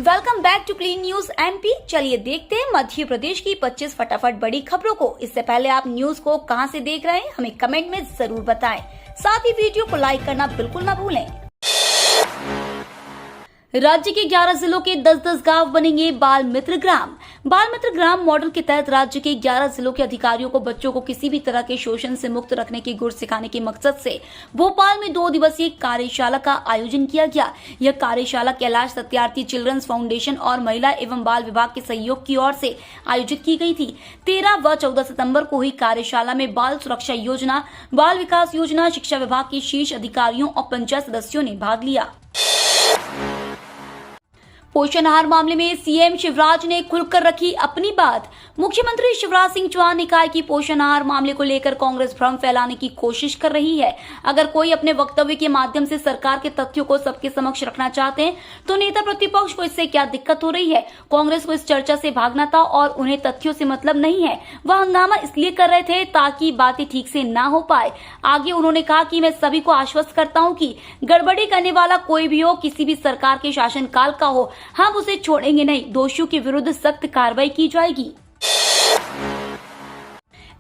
Welcome back to clean news MP. चलिए देखते हैं मध्य प्रदेश की 25 फटाफट बड़ी खबरों को। इससे पहले आप न्यूज को कहां से देख रहे हैं हमें कमेंट में जरूर बताएं। साथ ही वीडियो को लाइक करना बिल्कुल ना भूलें। राज्य के 11 जिलों के 10-10 गांव बनेंगे बाल मित्र ग्राम। बाल मित्र ग्राम मॉडल के तहत राज्य के 11 जिलों के अधिकारियों को बच्चों को किसी भी तरह के शोषण से मुक्त रखने की गुर सिखाने के मकसद से भोपाल में 2 दिवसीय कार्यशाला का आयोजन किया गया। यह कार्यशाला कैलाश सत्यार्थी चिल्ड्रंस फाउंडेशन और महिला एवं बाल विभाग के सहयोग की ओर से आयोजित की गई थी। 13 व 14 सितंबर को हुई कार्यशाला में बाल सुरक्षा योजना, बाल विकास योजना, शिक्षा विभाग के शीर्ष अधिकारियों और पंचायत सदस्यों ने भाग लिया। पोषण आहार मामले में सीएम शिवराज ने खुलकर रखी अपनी बात। मुख्यमंत्री शिवराज सिंह चौहान ने कहा कि पोषण आहार मामले को लेकर कांग्रेस भ्रम फैलाने की कोशिश कर रही है। अगर कोई अपने वक्तव्य के माध्यम से सरकार के तथ्यों को सबके समक्ष रखना चाहते हैं तो नेता प्रतिपक्ष को इससे क्या दिक्कत हो रही है। कांग्रेस को इस चर्चा से भागना था और उन्हें तथ्यों से मतलब नहीं है। वह हंगामा इसलिए कर रहे थे ताकि बातें ठीक से ना हो पाए। आगे उन्होंने कहा कि मैं सभी को आश्वस्त करता हूँ कि गड़बड़ी करने वाला कोई भी हो, किसी भी सरकार के शासनकाल का हो, हम उसे छोड़ेंगे नहीं। दोषियों के विरुद्ध सख्त कार्रवाई की जाएगी।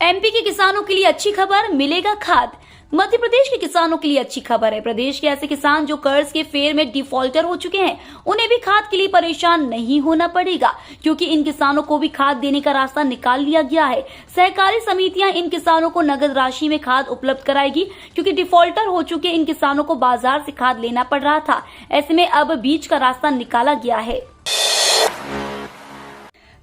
एमपी के किसानों के लिए अच्छी खबर, मिलेगा खाद। मध्य प्रदेश के किसानों के लिए अच्छी खबर है। प्रदेश के ऐसे किसान जो कर्ज के फेर में डिफॉल्टर हो चुके हैं, उन्हें भी खाद के लिए परेशान नहीं होना पड़ेगा, क्योंकि इन किसानों को भी खाद देने का रास्ता निकाल लिया गया है। सहकारी समितियां इन किसानों को नगद राशि में खाद उपलब्ध कराएगी, क्योंकि डिफॉल्टर हो चुके इन किसानों को बाजार से खाद लेना पड़ रहा था। ऐसे में अब बीच का रास्ता निकाला गया है।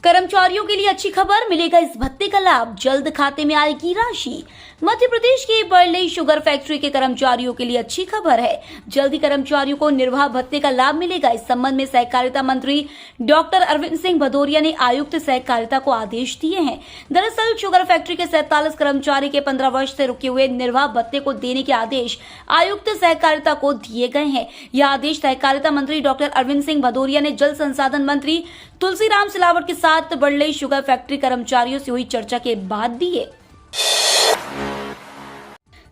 कर्मचारियों के लिए अच्छी खबर, मिलेगा इस भत्ते का लाभ, जल्द खाते में आएगी राशि। मध्य प्रदेश के बरलई शुगर फैक्ट्री के कर्मचारियों के लिए अच्छी खबर है। जल्द ही कर्मचारियों को निर्वाह भत्ते का लाभ मिलेगा। इस संबंध में सहकारिता मंत्री डॉक्टर अरविंद सिंह भदौरिया ने आयुक्त सहकारिता को आदेश दिए हैं। दरअसल शुगर फैक्ट्री के 47 कर्मचारी के 15 वर्ष से रुके हुए निर्वाह भत्ते को देने के आदेश आयुक्त सहकारिता को दिए गए हैं। यह आदेश सहकारिता मंत्री डॉक्टर अरविंद सिंह भदौरिया ने जल संसाधन मंत्री तुलसीराम सिलावट के साथ बरलई शुगर फैक्ट्री कर्मचारियों से हुई चर्चा के बाद दिए।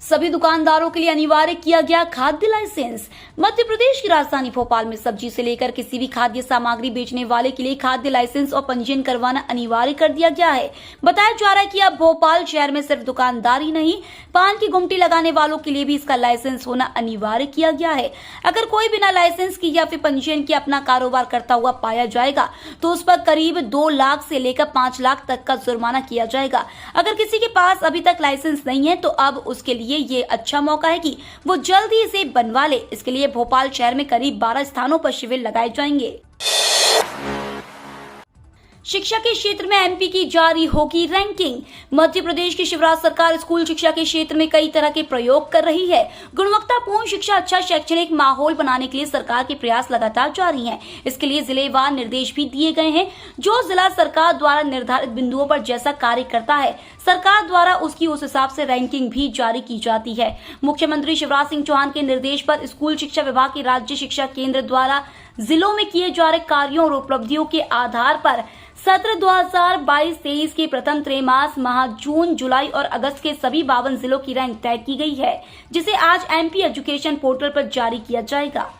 सभी दुकानदारों के लिए अनिवार्य किया गया खाद्य लाइसेंस। मध्य प्रदेश की राजधानी भोपाल में सब्जी से लेकर किसी भी खाद्य सामग्री बेचने वाले के लिए खाद्य लाइसेंस और पंजीयन करवाना अनिवार्य कर दिया गया है। बताया जा रहा है कि अब भोपाल शहर में सिर्फ दुकानदार ही नहीं, पान की गुमटी लगाने वालों के लिए भी इसका लाइसेंस होना अनिवार्य किया गया है। अगर कोई बिना लाइसेंस की या फिर पंजीयन के अपना कारोबार करता हुआ पाया जाएगा तो उस पर करीब 2 लाख से लेकर 5 लाख तक का जुर्माना किया जाएगा। अगर किसी के पास अभी तक लाइसेंस नहीं है तो अब उसके लिए ये अच्छा मौका है कि वो जल्द ही इसे बनवा ले। इसके लिए भोपाल शहर में करीब 12 स्थानों पर शिविर लगाए जाएंगे। शिक्षा के क्षेत्र में एमपी की जारी होगी रैंकिंग। मध्य प्रदेश की शिवराज सरकार स्कूल शिक्षा के क्षेत्र में कई तरह के प्रयोग कर रही है। गुणवत्तापूर्ण शिक्षा, अच्छा शैक्षणिक माहौल बनाने के लिए सरकार के प्रयास लगातार जारी हैं। इसके लिए जिलेवार निर्देश भी दिए गए हैं। जो जिला सरकार द्वारा निर्धारित बिंदुओं पर जैसा कार्य करता है, सरकार द्वारा उसकी उस हिसाब से रैंकिंग भी जारी की जाती है। मुख्यमंत्री शिवराज सिंह चौहान के निर्देश पर स्कूल शिक्षा विभाग के राज्य शिक्षा केंद्र द्वारा जिलों में किए जा रहे कार्यों और उपलब्धियों के आधार पर सत्र 2022-23 के प्रथम त्रैमास माह जून, जुलाई और अगस्त के सभी 52 जिलों की रैंक तय की गई है, जिसे आज एमपी एजुकेशन पोर्टल पर जारी किया जाएगा।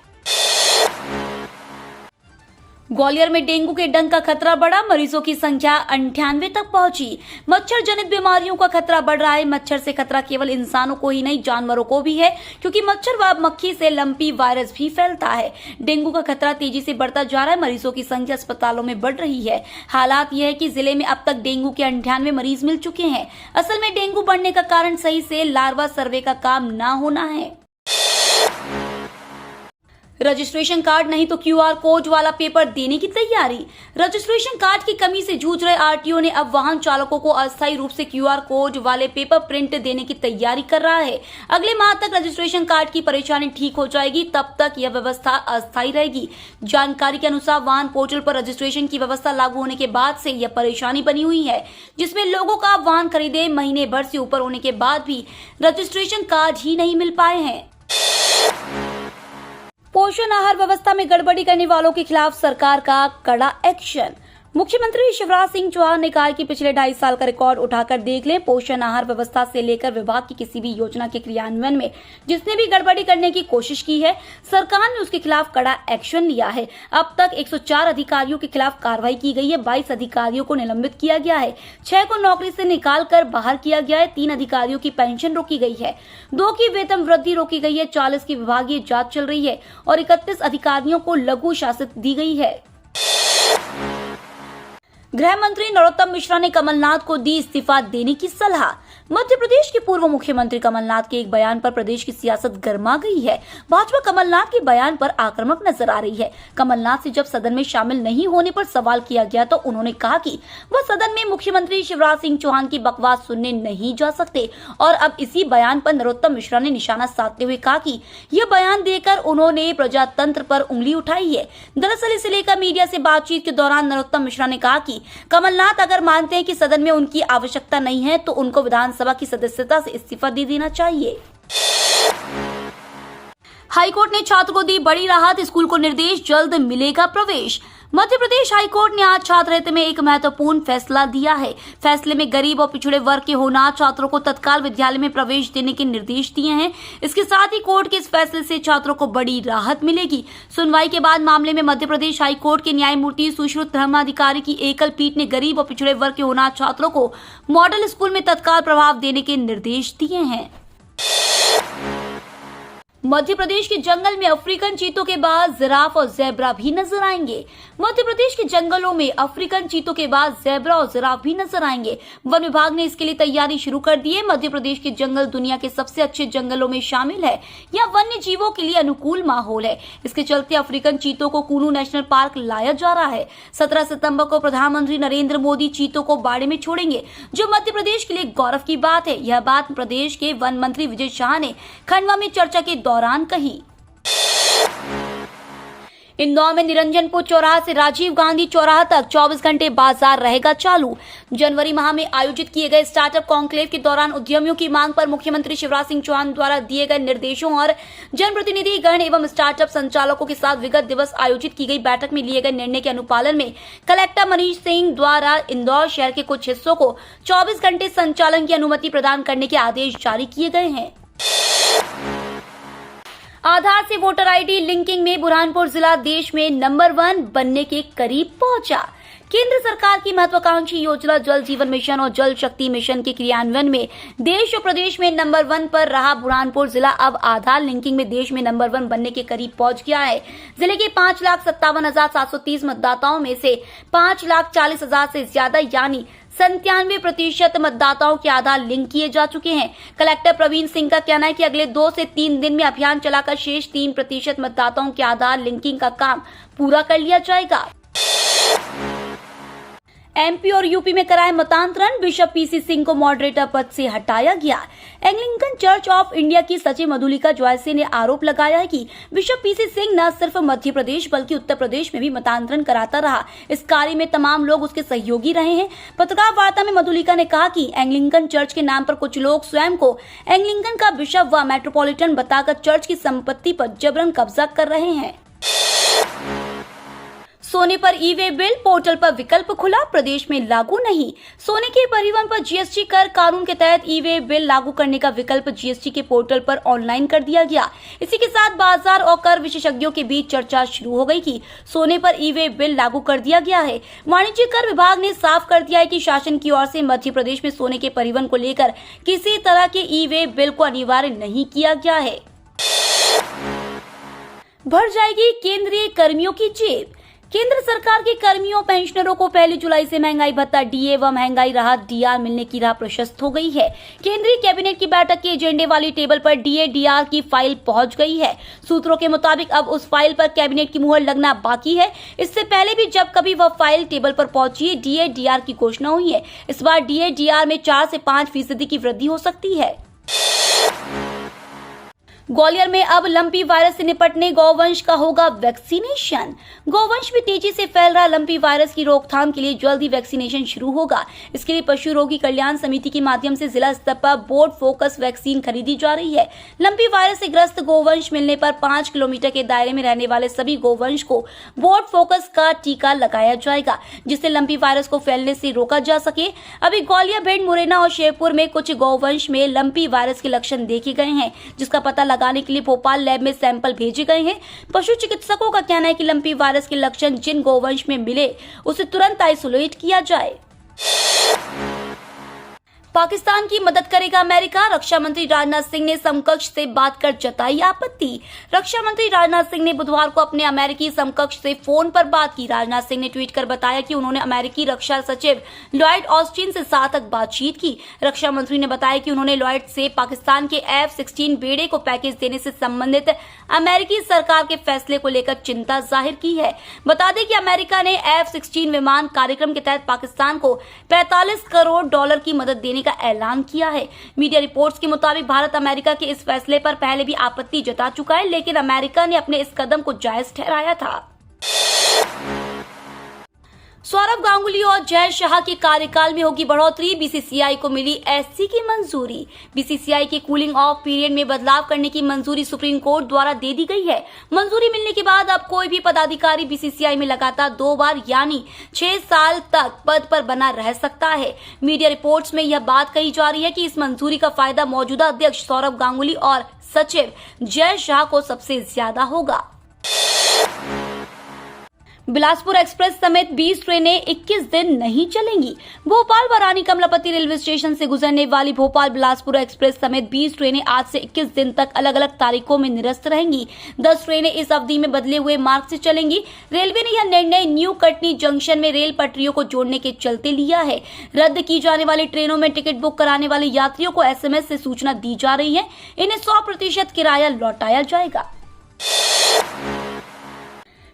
ग्वालियर में डेंगू के डंक का खतरा बढ़ा, मरीजों की संख्या 98 तक पहुंची। मच्छर जनित बीमारियों का खतरा बढ़ रहा है। मच्छर से खतरा केवल इंसानों को ही नहीं, जानवरों को भी है, क्योंकि मच्छर व मक्खी से लंपी वायरस भी फैलता है। डेंगू का खतरा तेजी से बढ़ता जा रहा है। मरीजों की संख्या अस्पतालों में बढ़ रही है। हालात यह है कि जिले में अब तक डेंगू के 98 मरीज मिल चुके हैं। असल में डेंगू बढ़ने का कारण सही से लार्वा सर्वे का काम न होना है। रजिस्ट्रेशन कार्ड नहीं तो क्यूआर कोड वाला पेपर देने की तैयारी। रजिस्ट्रेशन कार्ड की कमी से जूझ रहे आरटीओ ने अब वाहन चालकों को अस्थायी रूप से क्यूआर कोड वाले पेपर प्रिंट देने की तैयारी कर रहा है। अगले माह तक रजिस्ट्रेशन कार्ड की परेशानी ठीक हो जाएगी, तब तक यह व्यवस्था अस्थायी रहेगी। जानकारी के अनुसार वाहन पोर्टल पर रजिस्ट्रेशन की व्यवस्था लागू होने के बाद से यह परेशानी बनी हुई है, जिसमें लोगों का वाहन खरीदे महीने भर से ऊपर होने के बाद भी रजिस्ट्रेशन कार्ड ही नहीं मिल पाए हैं। पोषण आहार व्यवस्था में गड़बड़ी करने वालों के खिलाफ सरकार का कड़ा एक्शन। मुख्यमंत्री शिवराज सिंह चौहान ने कहा कि पिछले 2.5 साल का रिकॉर्ड उठाकर देख लें, पोषण आहार व्यवस्था से लेकर विभाग की किसी भी योजना के क्रियान्वयन में जिसने भी गड़बड़ी करने की कोशिश की है, सरकार ने उसके खिलाफ कड़ा एक्शन लिया है। अब तक 104 अधिकारियों के खिलाफ कार्रवाई की गई है, 22 अधिकारियों को निलंबित किया गया है, 6 को नौकरी से निकाल कर बाहर किया गया है, 3 अधिकारियों की पेंशन रोकी गई है, 2 की वेतन वृद्धि रोकी गई है, 40 की विभागीय जाँच चल रही है और 31 अधिकारियों को लघु शासित दी गई है। गृह मंत्री नरोत्तम मिश्रा ने कमलनाथ को दी इस्तीफा देने की सलाह। मध्य प्रदेश के पूर्व मुख्यमंत्री कमलनाथ के एक बयान पर प्रदेश की सियासत गर्मा गई है। भाजपा कमलनाथ के बयान पर आक्रामक नजर आ रही है। कमलनाथ से जब सदन में शामिल नहीं होने पर सवाल किया गया तो उन्होंने कहा कि वह सदन में मुख्यमंत्री शिवराज सिंह चौहान की बकवास सुनने नहीं जा सकते और अब इसी बयान पर नरोत्तम मिश्रा ने निशाना साधते हुए कहा कि यह बयान देकर उन्होंने प्रजातंत्र पर उंगली उठाई है। दरअसल इसे लेकर मीडिया से बातचीत के दौरान नरोत्तम मिश्रा ने कहा कि कमलनाथ अगर मानते हैं कि सदन में उनकी आवश्यकता नहीं है तो उनको विधानसभा की सदस्यता से इस्तीफा दे देना चाहिए। हाईकोर्ट ने छात्र को दी बड़ी राहत, स्कूल को निर्देश, जल्द मिलेगा प्रवेश। मध्य प्रदेश हाईकोर्ट ने आज छात्र हित में एक महत्वपूर्ण फैसला दिया है। फैसले में गरीब और पिछड़े वर्ग के होनहार छात्रों को तत्काल विद्यालय में प्रवेश देने के निर्देश दिए हैं। इसके साथ ही कोर्ट के इस फैसले से छात्रों को बड़ी राहत मिलेगी। सुनवाई के बाद मामले में मध्य प्रदेश हाईकोर्ट के न्यायमूर्ति सुश्रुत धर्माधिकारी की एकल पीठ ने गरीब और पिछड़े वर्ग के होनहार छात्रों को मॉडल स्कूल में तत्काल प्रभाव देने के निर्देश दिए हैं। मध्य प्रदेश के जंगल में अफ्रीकन चीतों के बाद जिराफ और ज़ेब्रा भी नजर आएंगे। मध्य प्रदेश के जंगलों में अफ्रीकन चीतों के बाद ज़ेब्रा और जिराफ भी नजर आएंगे। वन विभाग ने इसके लिए तैयारी शुरू कर दी है। मध्य प्रदेश के जंगल दुनिया के सबसे अच्छे जंगलों में शामिल है। यहाँ वन्य जीवों के लिए अनुकूल माहौल है। इसके चलते अफ्रीकन चीतों को कुनू नेशनल पार्क लाया जा रहा है। 17 सितंबर को प्रधानमंत्री नरेंद्र मोदी चीतों को बाड़े में छोड़ेंगे, जो मध्य प्रदेश के लिए गौरव की बात है। यह बात प्रदेश के वन मंत्री विजय शाह ने खंडवा में चर्चा के दौरान कही। इंदौर में निरंजनपुर चौराहा से राजीव गांधी चौराहा तक 24 घंटे बाजार रहेगा चालू। जनवरी माह में आयोजित किए गए स्टार्टअप कॉन्क्लेव के दौरान उद्यमियों की मांग पर मुख्यमंत्री शिवराज सिंह चौहान द्वारा दिए गए निर्देशों और जनप्रतिनिधि गण एवं स्टार्टअप संचालकों के साथ विगत दिवस आयोजित की गई बैठक में लिए गए निर्णय के अनुपालन में कलेक्टर मनीष सिंह द्वारा इंदौर शहर के कुछ हिस्सों को 24 घंटे संचालन की अनुमति प्रदान करने के आदेश जारी किए गए हैं। आधार से वोटर आईडी लिंकिंग में बुरहानपुर जिला देश में नंबर 1 बनने के करीब पहुंचा। केंद्र सरकार की महत्वाकांक्षी योजना जल जीवन मिशन और जल शक्ति मिशन के क्रियान्वयन में देश और प्रदेश में नंबर 1 पर रहा बुरहानपुर जिला अब आधार लिंकिंग में देश में नंबर 1 बनने के करीब पहुंच गया है। जिले के 5,57,730 मतदाताओं में से 5,40,000 से ज्यादा यानी 97% मतदाताओं के आधार लिंक किए जा चुके हैं। कलेक्टर प्रवीण सिंह का कहना है कि अगले 2 से 3 दिन में अभियान चलाकर शेष 3% मतदाताओं के आधार लिंकिंग का काम पूरा कर लिया जाएगा। एमपी और यूपी में कराए मतांतरण, बिशप पीसी सिंह को मॉडरेटर पद से हटाया गया। एंग्लिकन चर्च ऑफ इंडिया की सचिव मधुलिका जॉयसे ने आरोप लगाया है कि बिशप पीसी सिंह न सिर्फ मध्य प्रदेश बल्कि उत्तर प्रदेश में भी मतांतरण कराता रहा। इस कार्य में तमाम लोग उसके सहयोगी रहे हैं। पत्रकार वार्ता में मधुलिका ने कहा कि एंग्लिकन चर्च के नाम पर कुछ लोग स्वयं को एंग्लिकन का बिशप व मेट्रोपॉलिटन बताकर चर्च की संपत्ति पर जबरन कब्जा कर रहे हैं। सोने पर ई-वे बिल पोर्टल पर विकल्प खुला, प्रदेश में लागू नहीं। सोने के परिवहन पर जीएसटी कर कानून के तहत ई-वे बिल लागू करने का विकल्प जीएसटी के पोर्टल पर ऑनलाइन कर दिया गया। इसी के साथ बाजार और कर विशेषज्ञों के बीच चर्चा शुरू हो गई कि सोने पर ई-वे बिल लागू कर दिया गया है। वाणिज्य कर विभाग ने साफ कर दिया है कि शासन की ओर से मध्य प्रदेश में सोने के परिवहन को लेकर किसी तरह के ई-वे बिल को अनिवार्य नहीं किया गया है। भर जाएगी केंद्रीय कर्मियों की जेब। केंद्र सरकार के कर्मियों पेंशनरों को 1 जुलाई से महंगाई भत्ता डीए व महंगाई राहत डीआर मिलने की राह प्रशस्त हो गई है। केंद्रीय कैबिनेट की बैठक के एजेंडे वाली टेबल पर डीए डीआर की फाइल पहुंच गई है। सूत्रों के मुताबिक अब उस फाइल पर कैबिनेट की मुहर लगना बाकी है। इससे पहले भी जब कभी वह फाइल टेबल पर पहुंची है, डीए डीआर की घोषणा हुई है। इस बार डीए डीआर में 4 से 5% की वृद्धि हो सकती है। ग्वालियर में अब लंपी वायरस से निपटने गौवंश का होगा वैक्सीनेशन। गौवंश में तेजी से फैल रहा लंपी वायरस की रोकथाम के लिए जल्द ही वैक्सीनेशन शुरू होगा। इसके लिए पशु रोगी कल्याण समिति के माध्यम से जिला स्तर पर बोर्ड फोकस वैक्सीन खरीदी जा रही है। लंपी वायरस से ग्रस्त गौवंश मिलने पर 5 किलोमीटर के दायरे में रहने वाले सभी गौवंश को बोर्ड फोकस का टीका लगाया जाएगा, जिससे लंपी वायरस को फैलने से रोका जा सके। अभी ग्वालियर, भिंड, मुरैना और शेरपुर में कुछ गौवंश में लंपी वायरस के लक्षण देखे गए हैं, जिसका पता लगाने के लिए भोपाल लैब में सैंपल भेजे गए हैं। पशु चिकित्सकों का कहना है कि लंपी वायरस के लक्षण जिन गौवंश में मिले उसे तुरंत आइसोलेट किया जाए। पाकिस्तान की मदद करेगा अमेरिका। रक्षा मंत्री राजनाथ सिंह ने समकक्ष से बात कर जताई आपत्ति। रक्षा मंत्री राजनाथ सिंह ने बुधवार को अपने अमेरिकी समकक्ष से फोन पर बात की। राजनाथ सिंह ने ट्वीट कर बताया कि उन्होंने अमेरिकी रक्षा सचिव लॉयड ऑस्टिन से 7 तक बातचीत की। रक्षा मंत्री ने बताया कि उन्होंने लॉयड से पाकिस्तान के F-16 बेड़े को पैकेज देने से संबंधित अमेरिकी सरकार के फैसले को लेकर चिंता जाहिर की है। बता दें कि अमेरिका ने F-16 विमान कार्यक्रम के तहत पाकिस्तान को $45 करोड़ की मदद देने का ऐलान किया है। मीडिया रिपोर्ट्स के मुताबिक भारत अमेरिका के इस फैसले पर पहले भी आपत्ति जता चुका है, लेकिन अमेरिका ने अपने इस कदम को जायज ठहराया था। सौरव गांगुली और जय शाह के कार्यकाल में होगी बढ़ोतरी। बीसीसीआई को मिली एससी की मंजूरी। बीसीसीआई के कूलिंग ऑफ पीरियड में बदलाव करने की मंजूरी सुप्रीम कोर्ट द्वारा दे दी गई है। मंजूरी मिलने के बाद अब कोई भी पदाधिकारी बीसीसीआई में लगातार 2 बार यानी 6 साल तक पद पर बना रह सकता है। मीडिया रिपोर्ट्स में यह बात कही जा रही है कि इस मंजूरी का फायदा मौजूदा अध्यक्ष सौरव गांगुली और सचिव जय शाह को सबसे ज्यादा होगा। बिलासपुर एक्सप्रेस समेत 20 ट्रेनें 21 दिन नहीं चलेंगी। भोपाल बरानी कमलापति रेलवे स्टेशन से गुजरने वाली भोपाल बिलासपुर एक्सप्रेस समेत 20 ट्रेनें आज से 21 दिन तक अलग अलग तारीखों में निरस्त रहेंगी। 10 ट्रेनें इस अवधि में बदले हुए मार्ग से चलेंगी। रेलवे ने यह निर्णय न्यू कटनी जंक्शन में रेल पटरियों को जोड़ने के चलते लिया है। रद्द की जाने वाली ट्रेनों में टिकट बुक कराने वाले यात्रियों को SMS से सूचना दी जा रही है। इन्हें 100% किराया लौटाया जाएगा।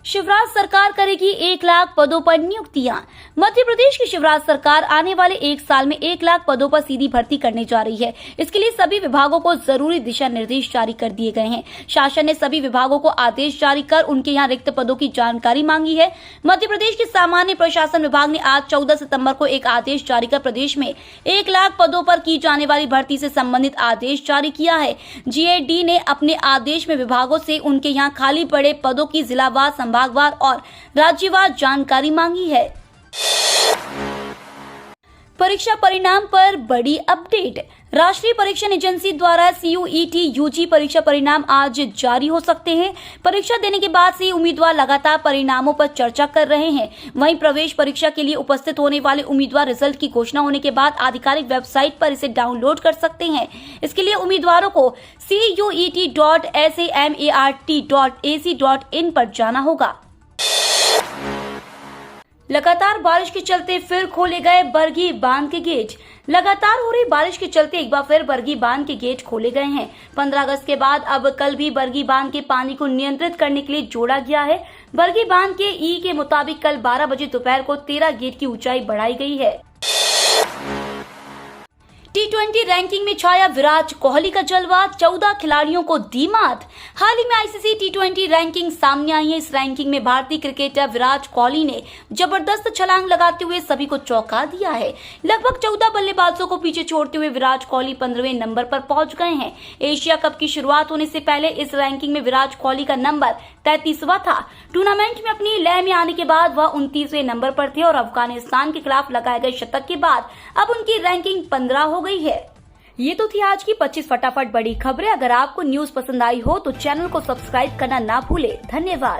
शिवराज सरकार करेगी 1 लाख पदों पर नियुक्तियां। मध्य प्रदेश की शिवराज सरकार आने वाले 1 साल में 1 लाख पदों पर सीधी भर्ती करने जा रही है। इसके लिए सभी विभागों को जरूरी दिशा निर्देश जारी कर दिए गए हैं। शासन ने सभी विभागों को आदेश जारी कर उनके यहाँ रिक्त पदों की जानकारी मांगी है। मध्य प्रदेश के सामान्य प्रशासन विभाग ने आज 14 सितंबर को एक आदेश जारी कर प्रदेश में 1 लाख पदों पर की जाने वाली भर्ती से संबंधित आदेश जारी किया है। GAD ने अपने आदेश में विभागों से उनके यहाँ खाली पड़े पदों की जिलावार, संभागवार और राज्यवार जानकारी मांगी है। परीक्षा परिणाम पर बड़ी अपडेट। राष्ट्रीय परीक्षण एजेंसी द्वारा CUET UG परीक्षा परिणाम आज जारी हो सकते हैं। परीक्षा देने के बाद से उम्मीदवार लगातार परिणामों पर चर्चा कर रहे हैं। वहीं प्रवेश परीक्षा के लिए उपस्थित होने वाले उम्मीदवार रिजल्ट की घोषणा होने के बाद आधिकारिक वेबसाइट पर इसे डाउनलोड कर सकते हैं। इसके लिए उम्मीदवारों को CUET.samart.ac.in पर जाना होगा। लगातार बारिश के चलते फिर खोले गए बरगी बांध के गेट। लगातार हो रही बारिश के चलते एक बार फिर बरगी बांध के गेट खोले गए हैं। 15 अगस्त के बाद अब कल भी बरगी बांध के पानी को नियंत्रित करने के लिए जोड़ा गया है। बरगी बांध के ई के मुताबिक कल 12 बजे दोपहर को 13 गेट की ऊंचाई बढ़ाई गई है। T20 रैंकिंग में छाया विराट कोहली का जलवा, 14 खिलाड़ियों को दी मात। हाल ही में ICC T20 रैंकिंग सामने आई है। इस रैंकिंग में भारतीय क्रिकेटर विराट कोहली ने जबरदस्त छलांग लगाते हुए सभी को चौंका दिया है। लगभग 14 बल्लेबाजों को पीछे छोड़ते हुए विराट कोहली 15वें नंबर पर पहुंच गए हैं। एशिया कप की शुरुआत होने से पहले इस रैंकिंग में विराट कोहली का नंबर 33वां था। टूर्नामेंट में अपनी लय में आने के बाद वह 29वें नंबर पर थे और अफगानिस्तान के खिलाफ लगाए गए शतक के बाद अब उनकी रैंकिंग 15 हो गई है। ये तो थी आज की 25 फटाफट बड़ी खबरें। अगर आपको न्यूज पसंद आई हो तो चैनल को सब्सक्राइब करना ना भूले। धन्यवाद।